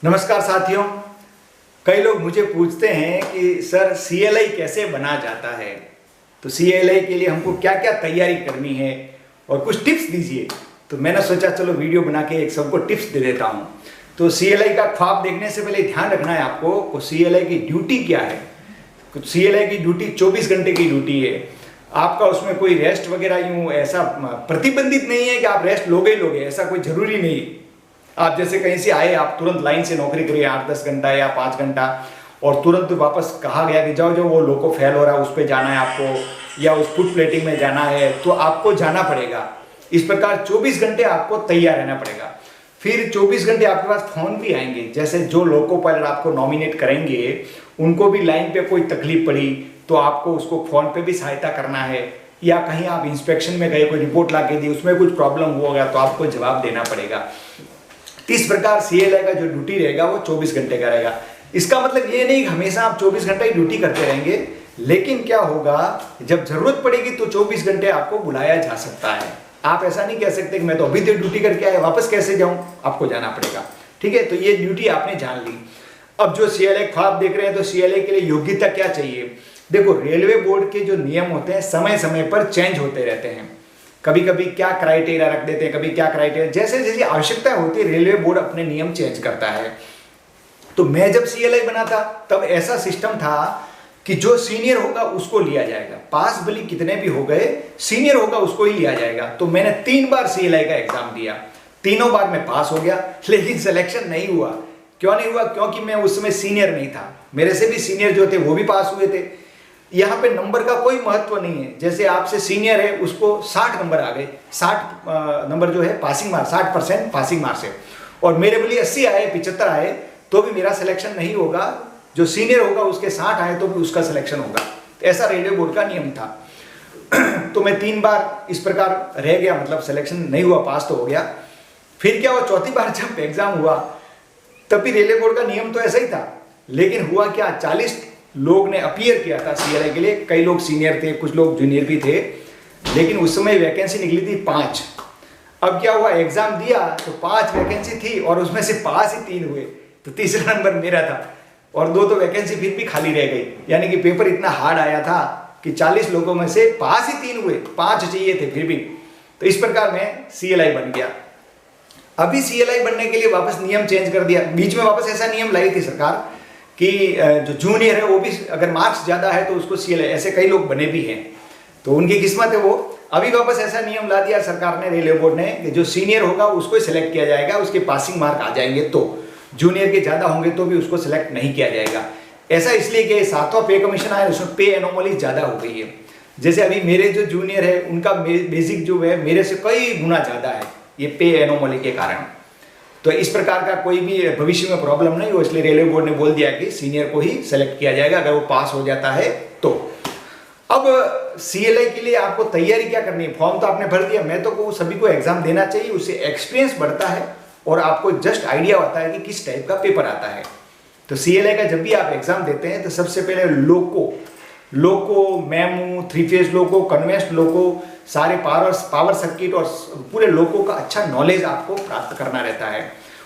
नमस्कार साथियों। कई लोग मुझे पूछते हैं कि सर CLI कैसे बना जाता है, तो CLI के लिए हमको क्या क्या तैयारी करनी है और कुछ टिप्स दीजिए। तो मैंने सोचा चलो वीडियो बना के एक सबको टिप्स दे देता हूँ। तो CLI का ख्वाब देखने से पहले ध्यान रखना है आपको को CLI की ड्यूटी क्या है। CLI की ड्यूटी 24 घंटे की ड्यूटी है। आपका उसमें कोई रेस्ट वगैरह यूँ ऐसा प्रतिबंधित नहीं है कि आप रेस्ट लोगे ही लोगे, ऐसा कोई ज़रूरी नहीं। आप जैसे कहीं से आए, आप तुरंत लाइन से नौकरी करिए 8-10 घंटा या 5 घंटा और तुरंत वापस कहा गया कि जाओ वो लोको फेल हो रहा है उस पर जाना है आपको, या उस फुट प्लेटिंग में जाना है, तो आपको जाना पड़ेगा। इस प्रकार 24 घंटे आपको तैयार रहना पड़ेगा। फिर 24 घंटे आपके पास फ़ोन भी आएंगे। जैसे जो लोको पायलट आपको नॉमिनेट करेंगे उनको भी लाइन पे कोई तकलीफ पड़ी तो आपको उसको फ़ोन पे भी सहायता करना है, या कहीं आप इंस्पेक्शन में गए कोई रिपोर्ट ला के दी उसमें कुछ प्रॉब्लम हुआ गया तो आपको जवाब देना पड़ेगा। इस प्रकार CLI का जो ड्यूटी रहेगा वो 24 घंटे का रहेगा। इसका मतलब ये नहीं हमेशा आप 24 घंटे ही ड्यूटी करते रहेंगे, लेकिन क्या होगा जब जरूरत पड़ेगी तो 24 घंटे आपको बुलाया जा सकता है। आप ऐसा नहीं कह सकते कि मैं तो अभी तक ड्यूटी करके आया वापस कैसे जाऊं, आपको जाना पड़ेगा। ठीक है, तो ये ड्यूटी आपने जान ली। अब जो CLI ख्वाब देख रहे हैं तो CLI के लिए योग्यता क्या चाहिए। देखो, रेलवे बोर्ड के जो नियम होते हैं समय समय पर चेंज होते रहते हैं। कभी कभी क्या क्राइटेरिया रख देते हैं, कभी क्या क्राइटेरिया, जैसे जैसी आवश्यकता होती है रेलवे बोर्ड अपने नियम चेंज करता है। तो मैं जब CLI बना था तब ऐसा सिस्टम था कि जो सीनियर होगा उसको लिया जाएगा, पास भले कितने भी हो गए, सीनियर होगा उसको ही लिया जाएगा। तो मैंने 3 बार CLI का एग्जाम दिया, तीनों बार मैं पास हो गया, लेकिन सिलेक्शन नहीं हुआ। क्यों नहीं हुआ? क्योंकि मैं उस समय सीनियर नहीं था। मेरे से भी सीनियर जो थे वो भी पास हुए थे। यहाँ पे नंबर का कोई महत्व नहीं है। जैसे आपसे सीनियर है उसको 60 नंबर आ गए, 60 नंबर जो है पासिंग मार्क्स, 60% पासिंग मार्क्स है, और मेरे बोलिए 80 आए, 75 आए तो भी मेरा सिलेक्शन नहीं होगा। जो सीनियर होगा उसके 60 आए तो भी उसका सिलेक्शन होगा। ऐसा रेलवे बोर्ड का नियम था। तो मैं 3 बार इस प्रकार रह गया, मतलब सिलेक्शन नहीं हुआ, पास तो हो गया। फिर क्या हुआ, चौथी बार जब एग्जाम हुआ तब भी रेलवे बोर्ड का नियम तो ऐसा ही था, लेकिन हुआ क्या, 40 लोग ने अपीयर किया था CLI के लिए। कई लोग सीनियर थे, कुछ लोग जूनियर भी थे, लेकिन उस समय वैकेंसी निकली थी 5। अब क्या हुआ, एग्जाम दिया तो 5 वैकेंसी थी और उसमें से पास ही 3 हुए, तो तीसरा नंबर मेरा था और 2 तो वैकेंसी फिर भी खाली रह गई। यानी कि पेपर इतना हार्ड आया था कि 40 लोगों में से पास ही 3 हुए, 5 चाहिए थे फिर भी। तो इस प्रकार मैं CLI बन गया। अभी CLI बनने के लिए वापस नियम चेंज कर दिया। बीच में वापस ऐसा नियम लाई थी सरकार कि जो जूनियर है वो भी अगर मार्क्स ज़्यादा है तो उसको CLI, ऐसे कई लोग बने भी हैं, तो उनकी किस्मत है वो। अभी वापस ऐसा नियम ला दिया सरकार ने, रेलवे बोर्ड ने, कि जो सीनियर होगा उसको सिलेक्ट किया जाएगा, उसके पासिंग मार्क आ जाएंगे तो। जूनियर के ज़्यादा होंगे तो भी उसको सिलेक्ट नहीं किया जाएगा। ऐसा इसलिए कि 7वां पे कमीशन आया, उसमें पे एनोमली ज़्यादा हो गई है। जैसे अभी मेरे जो जूनियर है उनका बेसिक जो है मेरे से कई गुना ज़्यादा है, ये पे एनोमली के कारण। तो इस प्रकार का कोई भी भविष्य में प्रॉब्लम नहीं हो, इसलिए रेलवे बोर्ड ने बोल दिया कि सीनियर को ही सेलेक्ट किया जाएगा अगर वो पास हो जाता है तो। अब CLI के लिए आपको तैयारी क्या करनी है। फॉर्म तो आपने भर दिया, मैं तो कहूँ सभी को एग्जाम देना चाहिए, उससे एक्सपीरियंस बढ़ता है और आपको जस्ट आइडिया होता है कि किस टाइप का पेपर आता है। तो CLI का जब भी आप एग्जाम देते हैं तो सबसे पहले लोको, मेमू, 3 फेज लोको, कन्वेंस लोको, सारे पावर सर्किट और पूरे लोको का अच्छा नॉलेज आपको प्राप्त करना रहता है।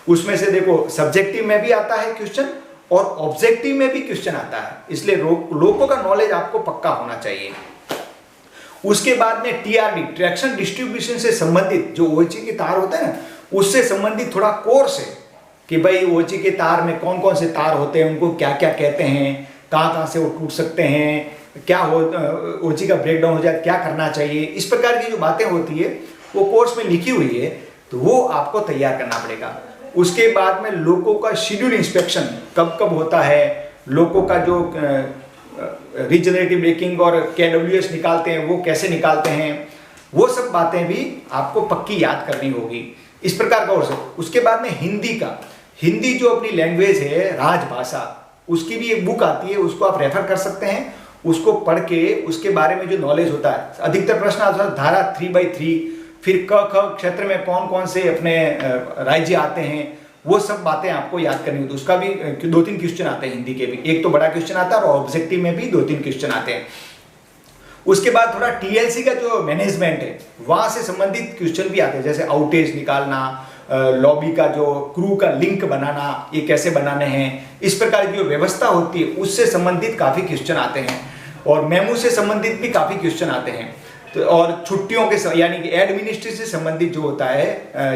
उसमें से देखो सब्जेक्टिव में भी आता है क्वेश्चन और ऑब्जेक्टिव में भी क्वेश्चन आता है, इसलिए लोको का नॉलेज आपको पक्का होना चाहिए। उसके बाद में TRD, ट्रैक्शन डिस्ट्रीब्यूशन से संबंधित जो OHE के तार होते हैं ना, उससे संबंधित थोड़ा कोर्स है कि भाई OHE के तार में कौन कौन से तार होते हैं, उनको क्या क्या कहते हैं, कहाँ कहाँ से वो टूट सकते हैं, क्या हो OHE का ब्रेकडाउन हो जाए क्या करना चाहिए, इस प्रकार की जो बातें होती है वो कोर्स में लिखी हुई है, तो वो आपको तैयार करना पड़ेगा। उसके बाद में लोको का शेड्यूल इंस्पेक्शन कब कब होता है, लोको का जो रिजनरेटिव ब्रेकिंग और KWS निकालते हैं वो कैसे निकालते हैं, वो सब बातें भी आपको पक्की याद करनी होगी। इस प्रकार का कोर्स है। उसके बाद में हिंदी जो अपनी लैंग्वेज है, राजभाषा, उसकी भी एक बुक आती है, उसको आप रेफर कर सकते हैं। उसको पढ़ के उसके बारे में जो नॉलेज होता है, अधिकतर प्रश्न आता है धारा 3/3, फिर क ख क्षेत्र में कौन कौन से अपने राज्य आते हैं, वो सब बातें आपको याद करनी होती है। उसका भी 2-3 क्वेश्चन आते हैं हिंदी के भी, एक तो बड़ा क्वेश्चन आता है और ऑब्जेक्टिव में भी 2-3 क्वेश्चन आते हैं। उसके बाद थोड़ा TLC का जो मैनेजमेंट है वहां से संबंधित क्वेश्चन भी आते हैं, जैसे आउटेज निकालना, लॉबी का जो क्रू का लिंक बनाना, ये कैसे बनाने हैं, इस प्रकार की जो व्यवस्था होती है उससे संबंधित काफ़ी क्वेश्चन आते हैं, और मेमू से संबंधित भी काफ़ी क्वेश्चन आते हैं। तो और छुट्टियों के यानी कि एडमिनिस्ट्रेशन से संबंधित जो होता है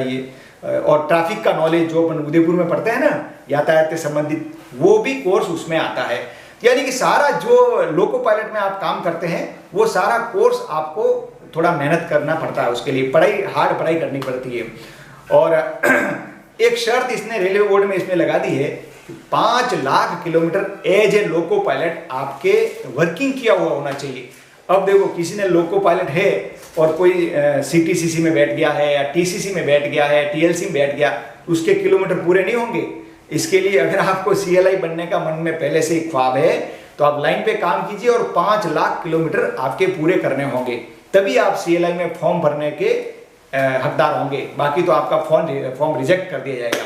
ये, और ट्रैफिक का नॉलेज जो अपन उदयपुर में पढ़ते हैं ना, यातायात से संबंधित, वो भी कोर्स उसमें आता है। यानी कि सारा जो लोको पायलट में आप काम करते हैं वो सारा कोर्स आपको थोड़ा मेहनत करना पड़ता है, उसके लिए हार्ड पढ़ाई करनी पड़ती है। और एक शर्त इसने रेलवे बोर्ड में इसमें लगा दी है कि 5 lakh kilometre as a loco pilot आपके वर्किंग किया हुआ होना चाहिए। अब देखो, किसी ने लोको पायलट है और कोई सीटीसीसी में बैठ गया है या टीसीसी में बैठ गया है, टीएलसी में बैठ गया, उसके किलोमीटर पूरे नहीं होंगे। इसके लिए अगर आपको सीएलआई बनने का मन में पहले से एक ख्वाब है तो आप लाइन पे काम कीजिए और 5 लाख किलोमीटर आपके पूरे करने होंगे, तभी आप सीएलआई में फॉर्म भरने के हकदार होंगे। बाकी तो आपका फॉर्म रिजेक्ट कर दिया जाएगा।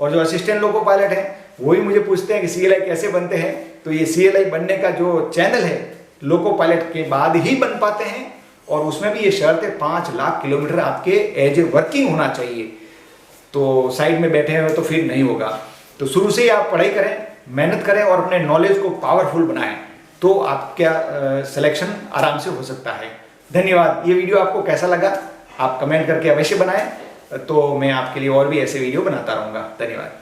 और जो असिस्टेंट लोको पायलट हैं वही मुझे पूछते हैं कि सीएलआई कैसे बनते हैं, तो ये सीएलआई बनने का जो चैनल है लोको पायलट के बाद ही बन पाते हैं, और उसमें भी ये शर्त है 5 लाख किलोमीटर आपके एज ए वर्किंग होना चाहिए। तो साइड में बैठे हुए तो फिर नहीं होगा। तो शुरू से ही आप पढ़ाई करें, मेहनत करें और अपने नॉलेज को पावरफुल बनाएं, तो आपका सिलेक्शन आराम से हो सकता है। धन्यवाद। ये वीडियो आपको कैसा लगा आप कमेंट करके अवश्य बनाएं, तो मैं आपके लिए और भी ऐसे वीडियो बनाता रहूँगा। धन्यवाद।